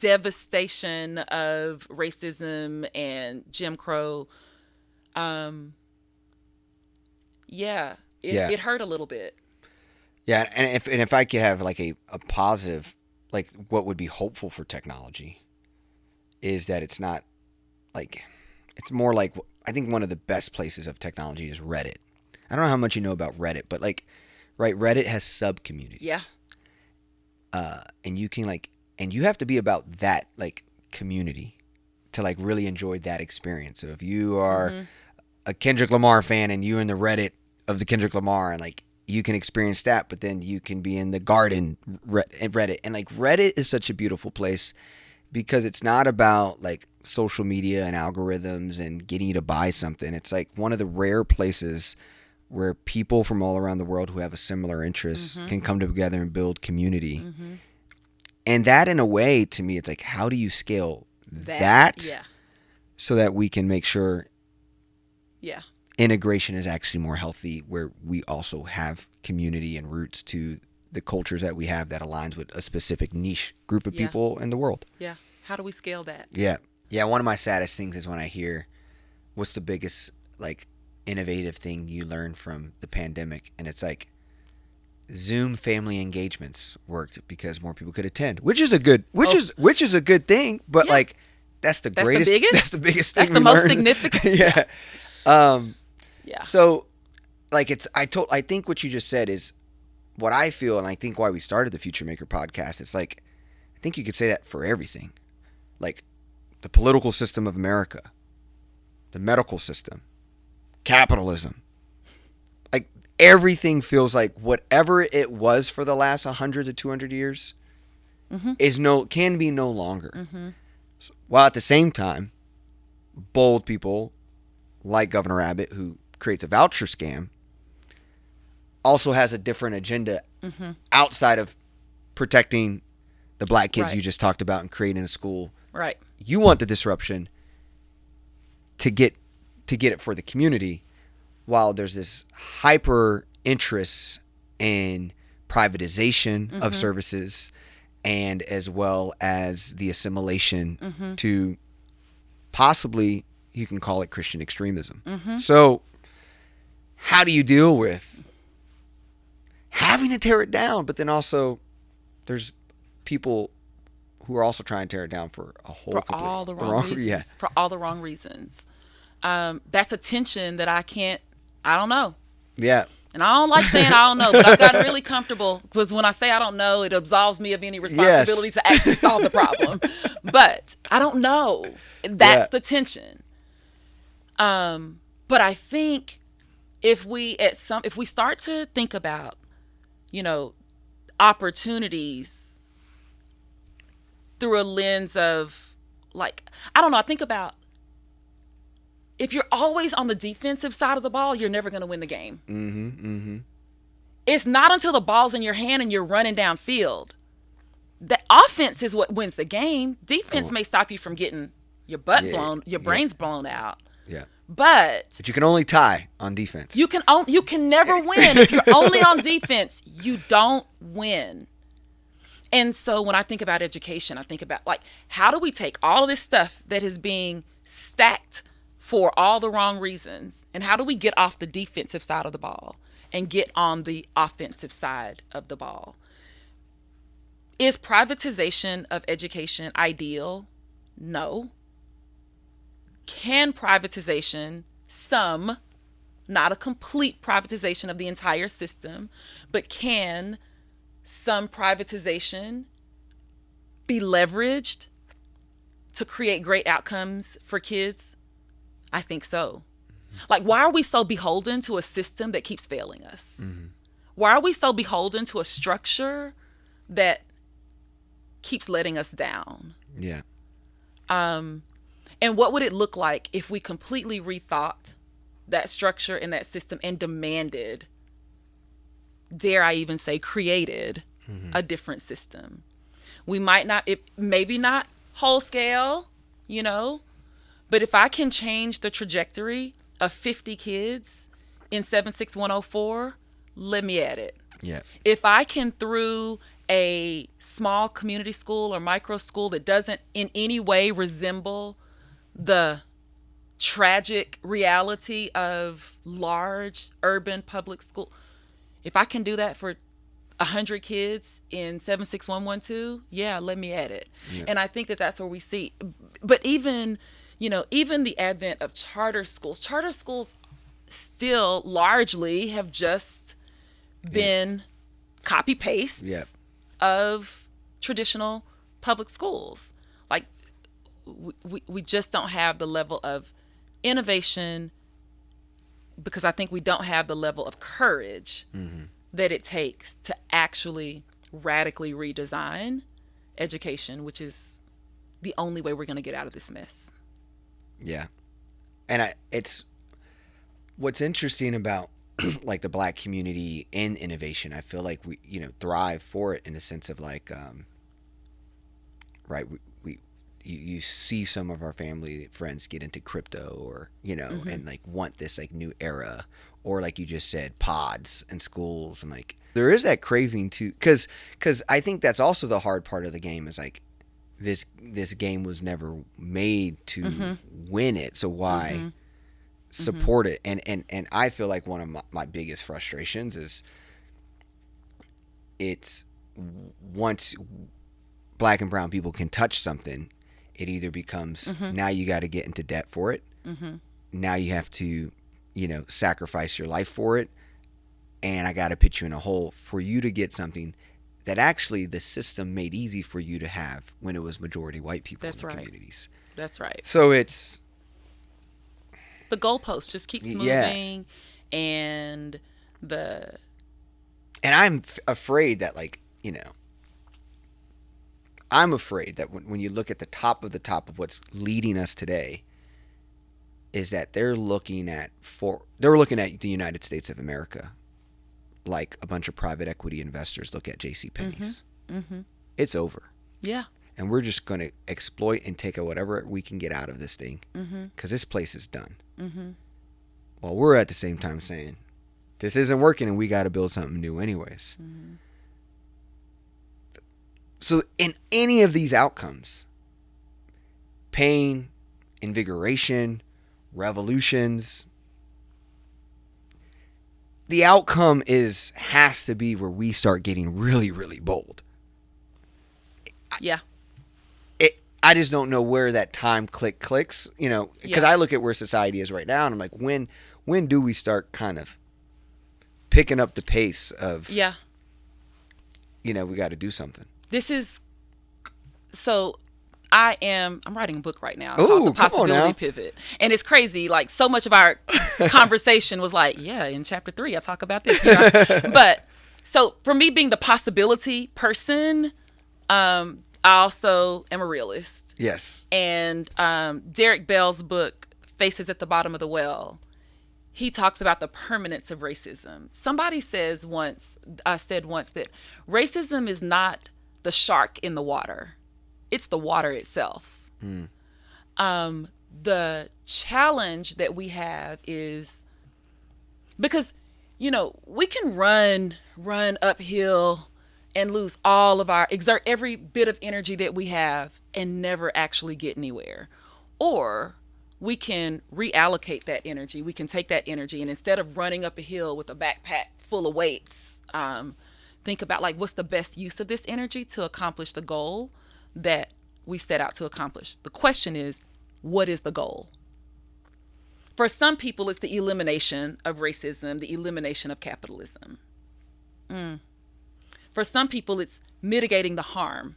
devastation of racism and Jim Crow, it hurt a little bit. Yeah, and if I could have like a positive, like what would be hopeful for technology, is that it's not like, it's more like, I think one of the best places of technology is Reddit. I don't know how much you know about Reddit, but like, right, Reddit has sub communities. Yeah. And you can like, and you have to be about that like community to like really enjoy that experience. So if you are a Kendrick Lamar fan and you're in the Reddit of the Kendrick Lamar, and like you can experience that, but then you can be in the garden Reddit. And like Reddit is such a beautiful place because it's not about like social media and algorithms and getting you to buy something. It's like one of the rare places where people from all around the world who have a similar interest can come together and build community. And that, in a way, to me, it's like, how do you scale that so that we can make sure integration is actually more healthy, where we also have community and roots to the cultures that we have that aligns with a specific niche group of people in the world. Yeah. How do we scale that? Yeah. Yeah, one of my saddest things is when I hear, what's the biggest, like, innovative thing you learned from the pandemic? And it's like, Zoom family engagements worked because more people could attend, which is a good, which is a good thing. But like, that's the greatest. The biggest? That's the biggest thing. That's the most significant. Yeah. So, like, I think what you just said is what I feel, and I think why we started the Future Maker podcast. It's like, I think you could say that for everything, like the political system of America, the medical system, capitalism. Like, everything feels like whatever it was for the last 100 to 200 years can be no longer. While at the same time, bold people like Governor Abbott, who creates a voucher scam, also has a different agenda outside of protecting the black kids you just talked about and creating a school. Right. You want the disruption to get it for the community, while there's this hyper interest in privatization of services, and as well as the assimilation to possibly, you can call it Christian extremism. So how do you deal with having to tear it down, but then also there's people who are also trying to tear it down for all the wrong reasons. For all the wrong reasons. That's a tension that I don't know. Yeah. And I don't like saying I don't know, but I've gotten really comfortable, because when I say I don't know, it absolves me of any responsibility to actually solve the problem. But I don't know. That's the tension. But I think if we start to think about, opportunities through a lens of, like, I don't know, I think about, if you're always on the defensive side of the ball, you're never going to win the game. It's not until the ball's in your hand and you're running downfield. The offense is what wins the game. Defense may stop you from getting your brains blown out. Yeah. But you can only tie on defense. You can never win. If you're only on defense, you don't win. And so when I think about education, I think about, like, how do we take all of this stuff that is being stacked for all the wrong reasons, and how do we get off the defensive side of the ball and get on the offensive side of the ball? Is privatization of education ideal? No. Can privatization, not a complete privatization of the entire system, but can some privatization be leveraged to create great outcomes for kids? I think so. Like, why are we so beholden to a system that keeps failing us? Why are we so beholden to a structure that keeps letting us down? Yeah. And what would it look like if we completely rethought that structure and that system and demanded, dare I even say, created a different system? We might not, maybe not whole scale, but if I can change the trajectory of 50 kids in 76104, let me at it. Yeah. If I can, through a small community school or micro school that doesn't in any way resemble the tragic reality of large urban public school, if I can do that for 100 kids in 76112, yeah, let me at it. Yeah. And I think that that's where we see. But even, even the advent of charter schools still largely have just been copy pastes of traditional public schools. Like we just don't have the level of innovation, because I think we don't have the level of courage that it takes to actually radically redesign education, which is the only way we're going to get out of this mess. Yeah. And it's what's interesting about like the Black community in innovation. I feel like we, thrive for it in the sense of like, right. You see some of our family friends get into crypto or, and like want this like new era, or like you just said, pods and schools, and like there is that craving to, cause I think that's also the hard part of the game is like this game was never made to win it. So why support it? And I feel like one of my biggest frustrations is it's once Black and brown people can touch something, it either becomes now you got to get into debt for it. Now you have to, sacrifice your life for it. And I got to put you in a hole for you to get something that actually the system made easy for you to have when it was majority white people in the communities. That's right. So it's the goalpost just keeps moving, and I'm afraid that I'm afraid that when you look at the top of what's leading us today, is that they're looking at the United States of America like a bunch of private equity investors look at JCPenney's. It's over. Yeah. And we're just going to exploit and take whatever we can get out of this thing, because this place is done. Well, we're at the same time saying this isn't working and we got to build something new anyways. So in any of these outcomes, pain, invigoration, revolutions, the outcome has to be where we start getting really, really bold. Yeah. I just don't know where that time clicks, because I look at where society is right now and I'm like, when do we start kind of picking up the pace of, we got to do something. I'm writing a book right now called The Possibility Pivot. And it's crazy. Like, so much of our conversation was like, in chapter 3, I talk about this. But so for me being the possibility person, I also am a realist. Yes. And Derek Bell's book, Faces at the Bottom of the Well, he talks about the permanence of racism. Somebody said once that racism is not the shark in the water. It's the water itself. The challenge that we have is because, we can run uphill and lose exert every bit of energy that we have and never actually get anywhere. Or we can reallocate that energy. We can take that energy and instead of running up a hill with a backpack full of weights, think about like, what's the best use of this energy to accomplish the goal that we set out to accomplish. The question is, what is the goal? For some people, it's the elimination of racism, the elimination of capitalism. For some people, it's mitigating the harm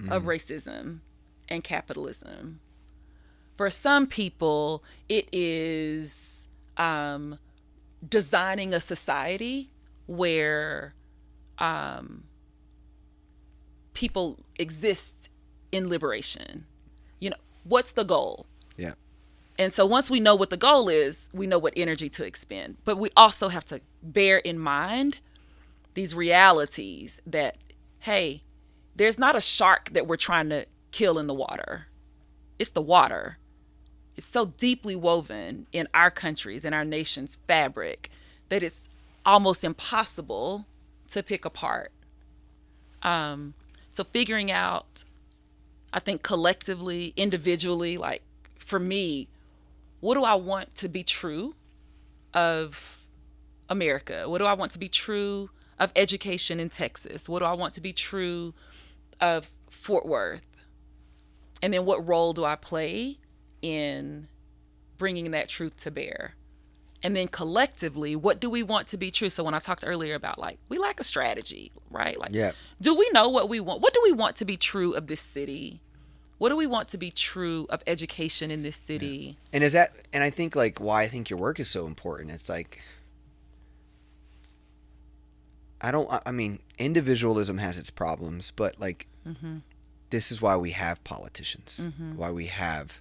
of racism and capitalism. For some people, it is designing a society where people exist in liberation. What's the goal? Yeah. And so once we know what the goal is, we know what energy to expend. But we also have to bear in mind these realities that, hey, there's not a shark that we're trying to kill in the water. It's the water. It's so deeply woven in our countries, in our nation's fabric, that it's almost impossible to pick apart. So figuring out, I think collectively, individually, like for me, what do I want to be true of America? What do I want to be true of education in Texas? What do I want to be true of Fort Worth? And then what role do I play in bringing that truth to bear? And then collectively, what do we want to be true? So when I talked earlier about like, we lack a strategy, right? Like, Yeah. do we know what we want? What do we want to be true of this city? What do we want to be true of education in this city? And I think like why I think your work is so important. It's like, I mean, individualism has its problems, but like, this is why we have politicians, why we have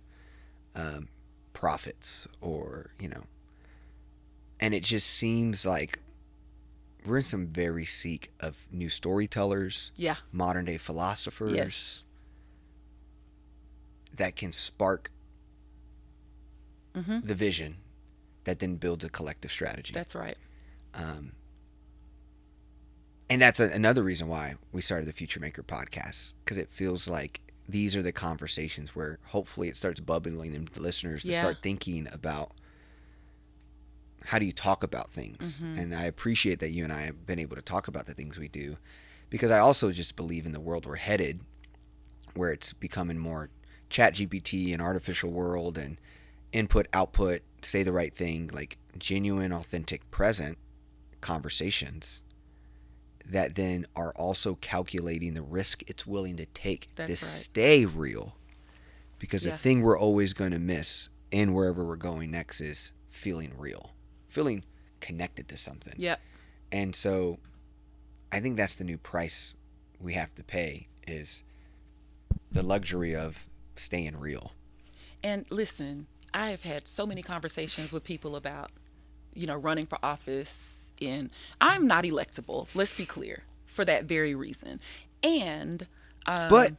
prophets, or, and it just seems like we're in some very seek of new storytellers, modern day philosophers that can spark the vision that then builds a collective strategy. That's right. And that's another reason why we started the Future Maker podcast, because it feels like these are the conversations where hopefully it starts bubbling in the listeners to start thinking about how do you talk about things. And I appreciate that you and I have been able to talk about the things we do, because I also just believe in the world we're headed, where it's becoming more chat GPT and artificial world and input, output, say the right thing, like genuine, authentic, present conversations that then are also calculating the risk it's willing to take to stay real. Because the thing we're always going to miss in wherever we're going next is feeling real, feeling connected to something. Yep. And so I think that's the new price we have to pay, is the luxury of staying real. And listen, I have had so many conversations with people about, running for office. And I'm not electable. Let's be clear, for that very reason. And but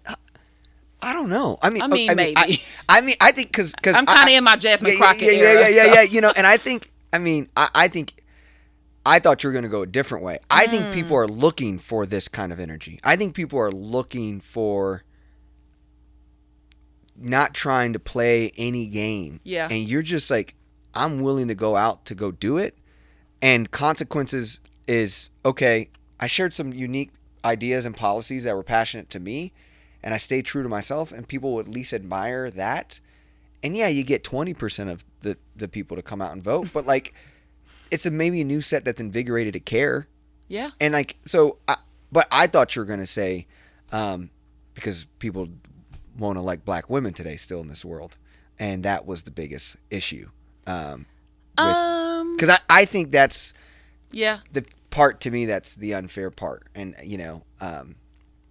I don't know. I mean maybe. I think because I'm kind of in my Jasmine Crockett era. Yeah. And I think I thought you were going to go a different way. I think people are looking for this kind of energy. I think people are looking for not trying to play any game. Yeah. And you're just like, I'm willing to go out to go do it. And consequences is, okay, I shared some unique ideas and policies that were passionate to me, and I stayed true to myself, and people would at least admire that. And yeah, you get 20% of the people to come out and vote, but like, it's maybe a new set that's invigorated to care. Yeah. And like, so, but I thought you were going to say, because people won't elect black women today still in this world. And that was the biggest issue. Because I think that's the part to me that's the unfair part. And,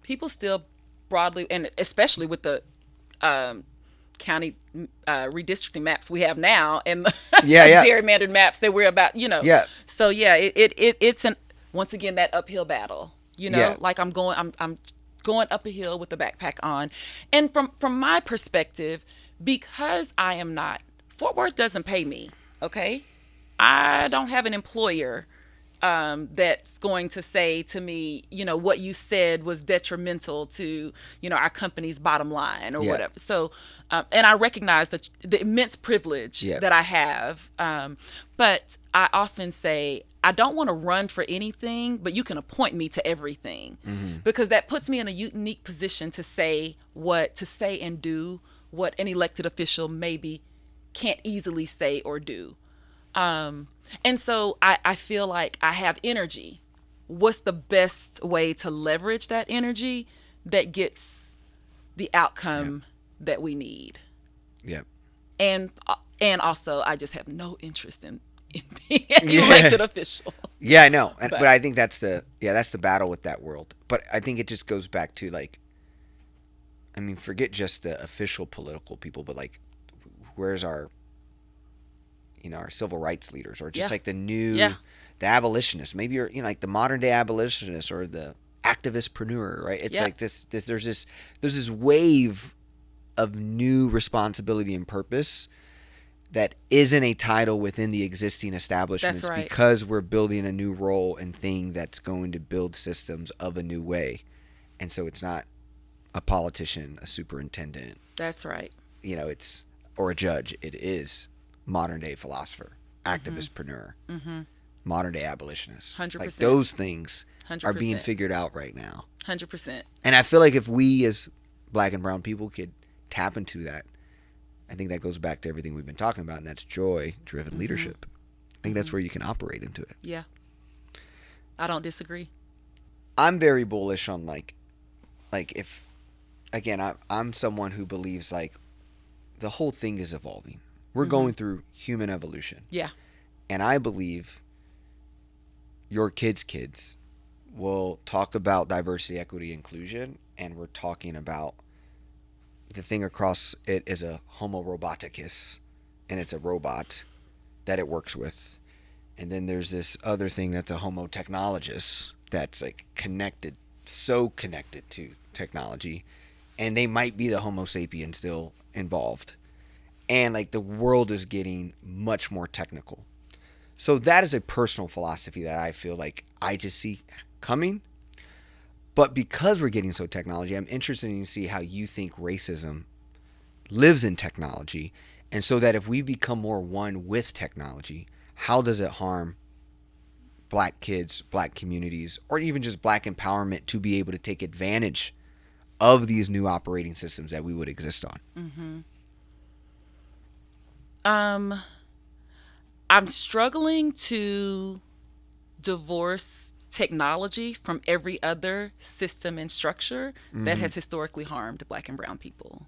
people still broadly, and especially with the county redistricting maps we have now, and the gerrymandered maps that we're about, So it's once again that uphill battle, like I'm going up a hill with the backpack on. And from my perspective, because I am not, Fort Worth doesn't pay me. Okay, I don't have an employer that's going to say to me, what you said was detrimental to, our company's bottom line or whatever. So, and I recognize the immense privilege that I have. But I often say, I don't want to run for anything, but you can appoint me to everything, because that puts me in a unique position to say and do what an elected official maybe can't easily say or do. And so I feel like I have energy. What's the best way to leverage that energy that gets the outcome that we need? Yep. And also, I just have no interest in being an elected official. Yeah, I know. But I think that's the battle with that world. But I think it just goes back to like, I mean, forget just the official political people, but like, where's our our civil rights leaders, or just like the new, the abolitionists, maybe you're, like the modern day abolitionist or the activistpreneur, right? It's like there's this wave of new responsibility and purpose that isn't a title within the existing establishments. That's right. Because we're building a new role and thing that's going to build systems of a new way. And so it's not a politician, a superintendent, That's right. it's, or a judge. It is modern day philosopher, activistpreneur, modern day abolitionist. 100%. Like those things are being 100%. figured out right now. 100%. And I feel like if we as black and brown people could tap into that, I think that goes back to everything we've been talking about, and that's joy-driven leadership. I think that's where you can operate into it. Yeah. I don't disagree. I'm very bullish on like if, again, I'm someone who believes like the whole thing is evolving. We're going through human evolution. Yeah. And I believe your kids' will talk about diversity, equity, inclusion, and we're talking about the thing across it is a homo roboticus, and it's a robot that it works with. And then there's this other thing that's a homo technologist that's like so connected to technology, and they might be the homo sapien still involved. And like the world is getting much more technical. So that is a personal philosophy that I feel like I just see coming. But because we're getting so technology, I'm interested in to see how you think racism lives in technology. And so that if we become more one with technology, how does it harm black kids, black communities, or even just black empowerment to be able to take advantage of these new operating systems that we would exist on? I'm struggling to divorce technology from every other system and structure that has historically harmed black and brown people.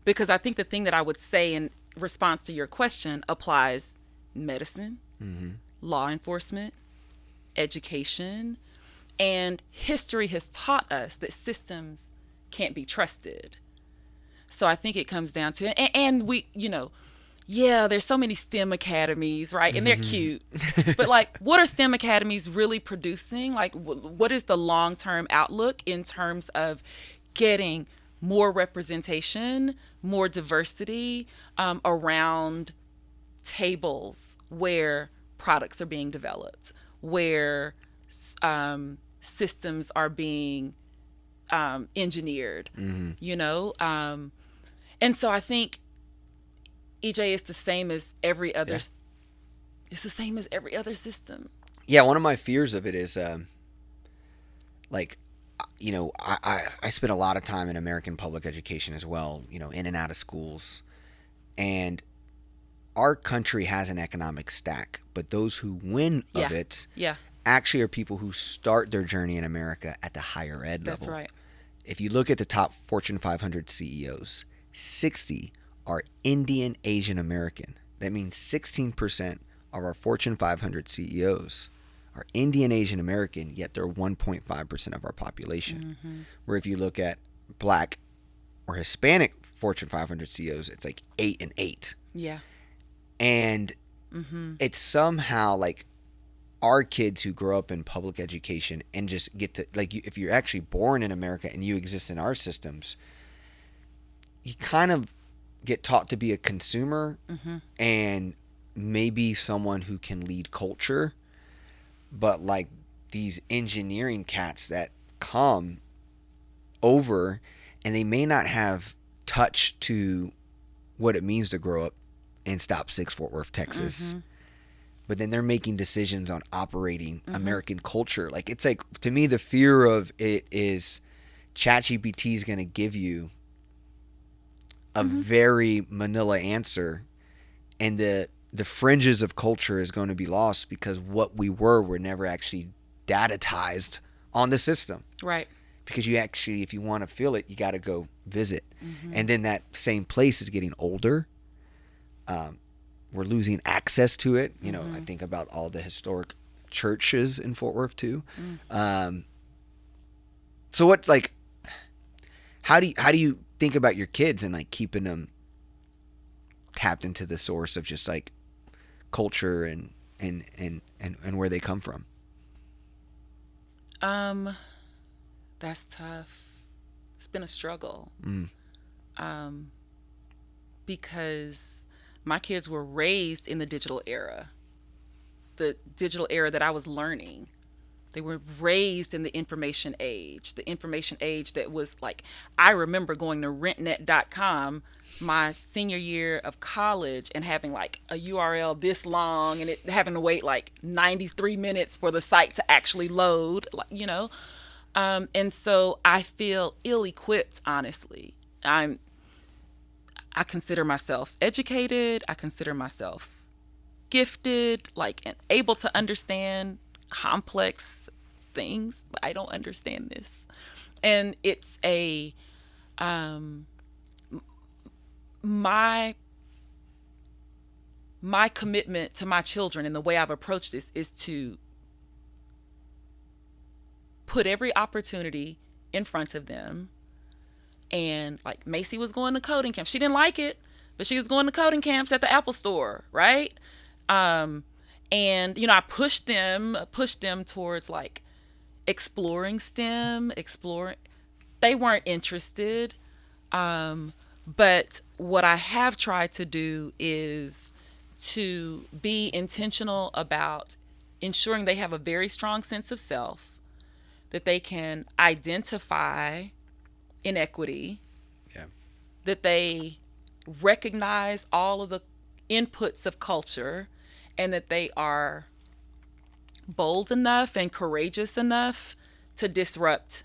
Because I think the thing that I would say in response to your question applies medicine, law enforcement, education, and history has taught us that systems can't be trusted. So I think it comes down to it. And we, there's so many STEM academies, right? And they're cute. But like, what are STEM academies really producing? Like, what is the long-term outlook in terms of getting more representation, more diversity around tables where products are being developed, where systems are being engineered, and so I think EJ is the same as every other. Yeah. It's the same as every other system. Yeah, one of my fears of it is, I spent a lot of time in American public education as well, in and out of schools. And our country has an economic stack, but those who win of it actually are people who start their journey in America at the higher ed level. That's right. If you look at the top Fortune 500 CEOs, 60 are Indian Asian American. That means 16% of our Fortune 500 CEOs are Indian Asian American, yet they're 1.5% of our population. Where if you look at black or Hispanic Fortune 500 CEOs, it's like 8 and 8. Yeah. And it's somehow like our kids who grow up in public education and just get to, like, if you're actually born in America and you exist in our systems, you kind of get taught to be a consumer and maybe someone who can lead culture. But like these engineering cats that come over and they may not have touch to what it means to grow up in Stop 6 Fort Worth, Texas. But then they're making decisions on operating American culture. Like, it's like, to me, the fear of it is ChatGPT is going to give you a very manila answer, and the fringes of culture is going to be lost because what we were never actually datatized on the system. Right. Because you actually, if you want to feel it, you got to go visit. And then that same place is getting older. We're losing access to it. I think about all the historic churches in Fort Worth too. So what, like, how do you think about your kids and like keeping them tapped into the source of just like culture and where they come from? That's tough. It's been a struggle. Because my kids were raised in the digital era that I was learning. They were raised in the information age that was like, I remember going to rentnet.com my senior year of college and having like a URL this long and it having to wait like 93 minutes for the site to actually load, like, you know. And so I feel ill-equipped, honestly. I consider myself educated. I consider myself gifted, like, and able to understand complex things, but I don't understand this. And it's my commitment to my children and the way I've approached this is to put every opportunity in front of them. And like Macy was going to coding camp. She didn't like it, but she was going to coding camps at the Apple store, right? And you know, I pushed them towards like exploring STEM, they weren't interested. But what I have tried to do is to be intentional about ensuring they have a very strong sense of self, that they can identify inequity, that they recognize all of the inputs of culture, and that they are bold enough and courageous enough to disrupt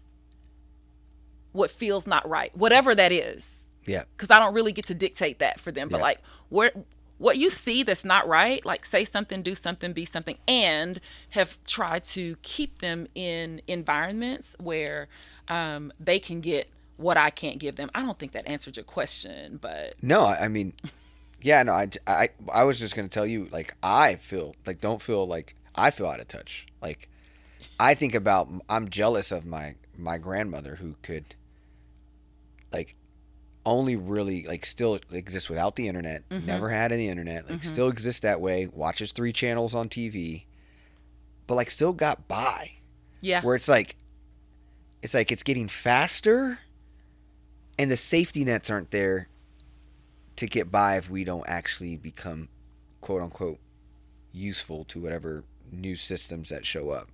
what feels not right, whatever that is. Yeah. Because I don't really get to dictate that for them. But like what you see that's not right, like say something, do something, be something, and have tried to keep them in environments where they can get what I can't give them. I don't think that answered your question, but no, I mean, yeah, no, I was just gonna tell you, like, I feel like, don't feel like I feel out of touch. Like, I think about, I'm jealous of my grandmother who could, like, only really, like, still exist without the internet, never had any internet, like, still exists that way, watches 3 channels on TV, but, like, still got by. Yeah. Where it's like it's getting faster, and the safety nets aren't there to get by if we don't actually become, quote unquote, useful to whatever new systems that show up.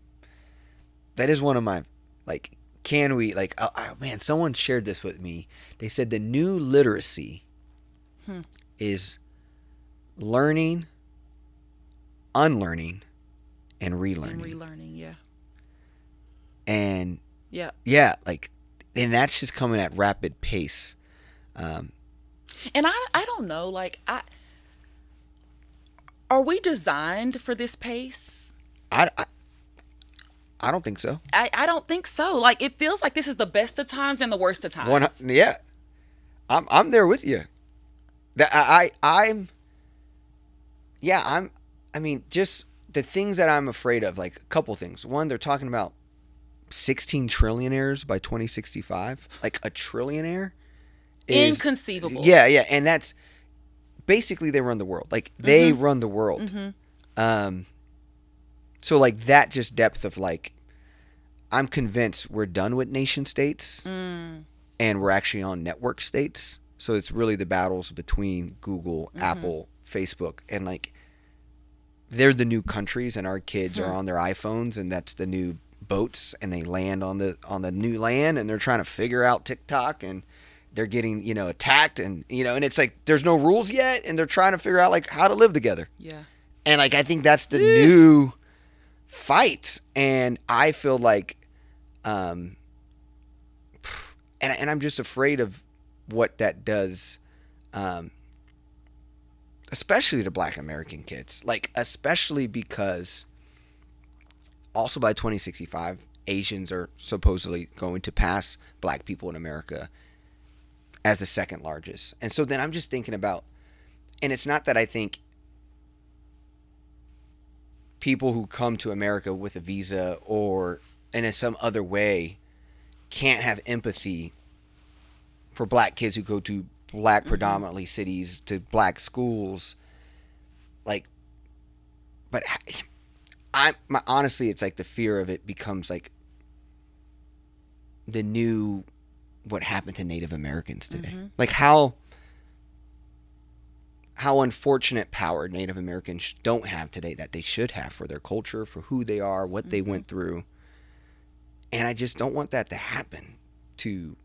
That is one of my, like, can we, like, oh man, someone shared this with me. They said the new literacy is learning, unlearning, and relearning. And relearning, yeah. And yeah, like, and that's just coming at rapid pace. And I don't know, like, are we designed for this pace? I don't think so. I don't think so. Like, it feels like this is the best of times and the worst of times. Yeah, I'm there with you. I mean, just the things that I'm afraid of, like, a couple things. One, they're talking about 16 trillionaires by 2065. Like, a trillionaire is inconceivable. Yeah, and that's basically, they run the world. Like, they run the world. So, like, that just depth of, like, I'm convinced we're done with nation states and we're actually on network states. So it's really the battles between Google, Apple, Facebook, and, like, they're the new countries, and our kids are on their iPhones, and that's the new boats, and they land on the new land, and they're trying to figure out TikTok, and they're getting, you know, attacked, and, you know, and it's like there's no rules yet, and they're trying to figure out, like, how to live together. Yeah. And, like, I think that's the new fight, and I feel like and I'm just afraid of what that does, especially to Black American kids, like, especially because also by 2065 Asians are supposedly going to pass Black people in America as the second largest. And so then I'm just thinking about, and it's not that I think people who come to America with a visa or in some other way can't have empathy for Black kids who go to Black predominantly cities, to Black schools. Like, but honestly, it's like the fear of it becomes like the new, what happened to Native Americans today. Like, how unfortunate power Native Americans don't have today that they should have for their culture, for who they are, what they went through. And I just don't want that to happen to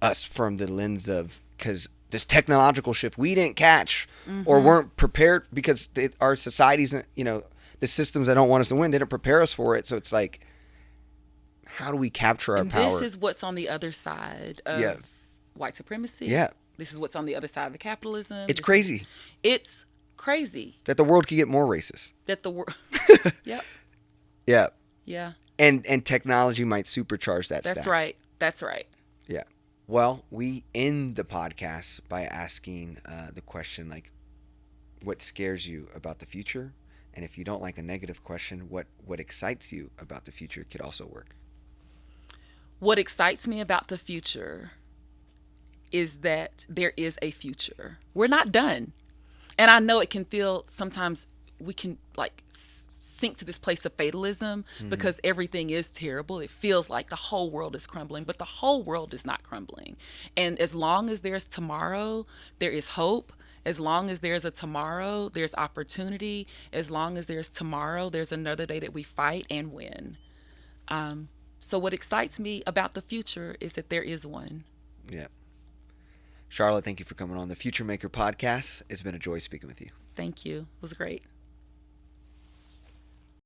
us from the lens of, because this technological shift we didn't catch or weren't prepared, because our societies, the systems that don't want us to win didn't prepare us for it. So it's like, how do we capture our power? This is what's on the other side of white supremacy. Yeah. This is what's on the other side of capitalism. It's crazy. It's crazy. That the world could get more racist. That the world. Yep. Yeah. Yeah. And technology might supercharge that That's stack. right. That's right. Yeah. Well, we end the podcast by asking the question, like, what scares you about the future? And if you don't like a negative question, what excites you about the future could also work. What excites me about the future is that there is a future. We're not done. And I know it can feel, sometimes we can like sink to this place of fatalism because everything is terrible. It feels like the whole world is crumbling, but the whole world is not crumbling. And as long as there's tomorrow, there is hope. As long as there's a tomorrow, there's opportunity. As long as there's tomorrow, there's another day that we fight and win. So what excites me about the future is that there is one. Yeah. Sharla, thank you for coming on the Future Maker podcast. It's been a joy speaking with you. Thank you. It was great.